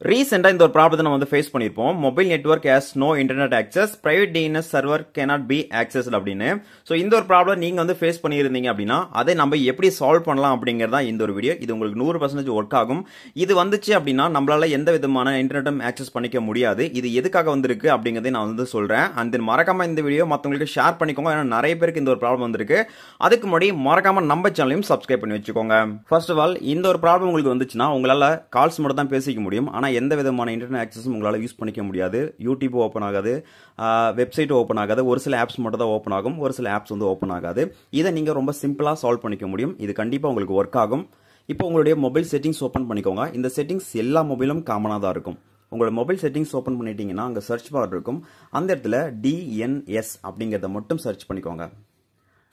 ரீசெண்டா இந்த ஒரு ப்ராப்ளத்தை நம்ம வந்து ஃபேஸ் பண்ணிருப்போம். Mobile network has no internet access, private DNS server cannot be accessed அப்படின்னு. சோ இந்த ஒரு ப்ராப்ளம் நீங்க வந்து ஃபேஸ் பண்ணியிருந்தீங்க அப்படின்னா அதை நம்ம எப்படி சால்வ் பண்ணலாம் அப்படிங்கறதா இந்த ஒரு வீடியோ. இது உங்களுக்கு 100% ஒர்க் ஆகும். இது வந்துச்சு அப்படின்னா நம்மளால எந்த விதமான இன்டர்நெட்டும் ஆக்சஸ் பண்ணிக்க முடியாது. இது எதுக்காக வந்திருக்கு அப்படிங்கறதை நான் வந்து சொல்றேன். அண்ட் தென் மறக்காம இந்த வீடியோ மத்தவங்களுக்கு ஷேர் பண்ணிக்கோங்க. ஏன்னா நிறைய பேருக்கு இந்த ஒரு ப்ராப்ளம் வந்திருக்கு. அதுக்கு முன்னாடி மறக்காம நம்ம சேனலையும் சப்ஸ்கிரைப் பண்ணி வச்சுக்கோங்க. ஃபர்ஸ்ட் ஆஃப் ஆல் இந்த ஒரு ப்ராப்ளம் உங்களுக்கு வந்துச்சுன்னா உங்களால கால்ஸ் மட்டும் தான் பேசிக்க முடியும். ஆனா எந்த விதமான இன்டர்நெட் ஆக்சஸும் உங்களால யூஸ் பண்ணிக்க முடியாது. யூடியூப் ஓபன் ஆகாது, வெப்சைட் ஓபன் ஆகாது, ஒரு சில ஆப்ஸ் மட்டும் தான் ஓபன் ஆகும், ஒரு சில ஆப்ஸ் வந்து ஓபன் ஆகாது. இதை நீங்க ரொம்ப சிம்பிளா சால்வ் பண்ணிக்க முடியும். இது கண்டிப்பா உங்களுக்கு ஒர்க் ஆகும். இப்போ உங்களுடைய மொபைல் செட்டிங்ஸ் ஓபன் பண்ணிக்கோங்க. இந்த செட்டிங்ஸ் எல்லா மொபைலும் காமனா தான் இருக்கும். உங்களோட மொபைல் செட்டிங்ஸ் ஓபன் பண்ணிட்டீங்கன்னா அங்க சர்ச் பார் இருக்கும். அந்த இடத்துல டிஎன்எஸ் அப்படிங்கறத மட்டும் சர்ச் பண்ணிக்கோங்க.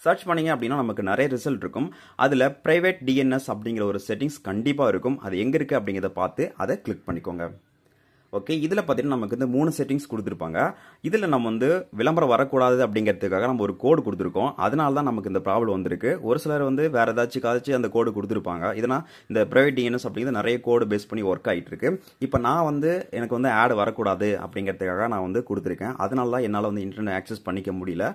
சர்ச் பண்ணீங்க அப்படின்னா நமக்கு நிறைய ரிசல்ட் இருக்கும். அதுல பிரைவேட் டிஎன்எஸ் அப்படிங்கிற ஒரு செட்டிங்ஸ் கண்டிப்பா இருக்கும். அது எங்க இருக்கு அப்படிங்கறத பார்த்து அதை கிளிக் பண்ணிக்கோங்க. ஓகே, இதுல பாத்தீங்கன்னா நமக்கு வந்து 3 செட்டிங்ஸ் கொடுத்திருப்பாங்க. இதுல நம்ம வந்து விளம்பரம் வரக்கூடாது அப்படிங்கிறதுக்காக நம்ம ஒரு கோடு கொடுத்திருக்கோம். அதனால தான் நமக்கு இந்த ப்ராப்ளம் வந்திருக்கு. ஒரு சிலர் வந்து வேற ஏதாச்சும் அந்த கோடு கொடுத்திருப்பாங்க. இதனா இந்த பிரைவேட் டிஎன்எஸ் அப்படிங்கிறது நிறைய கோடு பேஸ் பண்ணி ஒர்க் ஆயிட்டு இருக்கு. இப்போ நான் வந்து எனக்கு வந்து ஆட் வரக்கூடாது அப்படிங்கிறதுக்காக நான் வந்து கொடுத்திருக்கேன். அதனால தான் என்னால வந்து இன்டர்நெட் ஆக்சஸ் பண்ணிக்க முடியல.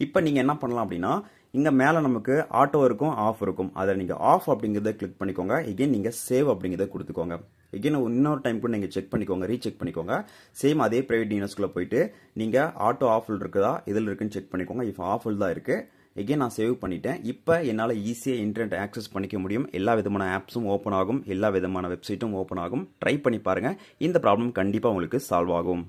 இப்போ நீங்க என்ன பண்ணலாம் அப்படின்னா இங்க மேல நமக்கு ஆட்டோ இருக்கும், ஆஃப் இருக்கும். அதை நீங்க ஆஃப் அப்படிங்கறத கிளிக் பண்ணிக்கோங்க. எகைன் நீங்க சேவ் அப்படிங்கறத கொடுத்துக்கோங்க. எகைன் இன்னொரு டைம் கூட நீங்க செக் பண்ணிக்கோங்க, ரீசெக் பண்ணிக்கோங்க. சேம் அதே பிரைவேட் டிஎன்எஸ்குள்ள போயிட்டு நீங்க ஆட்டோ ஆஃப்ல இருக்குதா இதுல இருக்குன்னு செக் பண்ணிக்கோங்க. இப்போ ஆஃப்ல தான் இருக்கு. எகைன் நான் சேவ் பண்ணிட்டேன். இப்போ என்னால ஈஸியா இன்டர்நெட் ஆக்சஸ் பண்ணிக்க முடியும். எல்லா விதமான ஆப்ஸும் ஓபன் ஆகும், எல்லா விதமான வெப்சைட்டும் ஓபன் ஆகும். ட்ரை பண்ணி பாருங்க. இந்த ப்ராப்ளம் கண்டிப்பா உங்களுக்கு சால்வ் ஆகும்.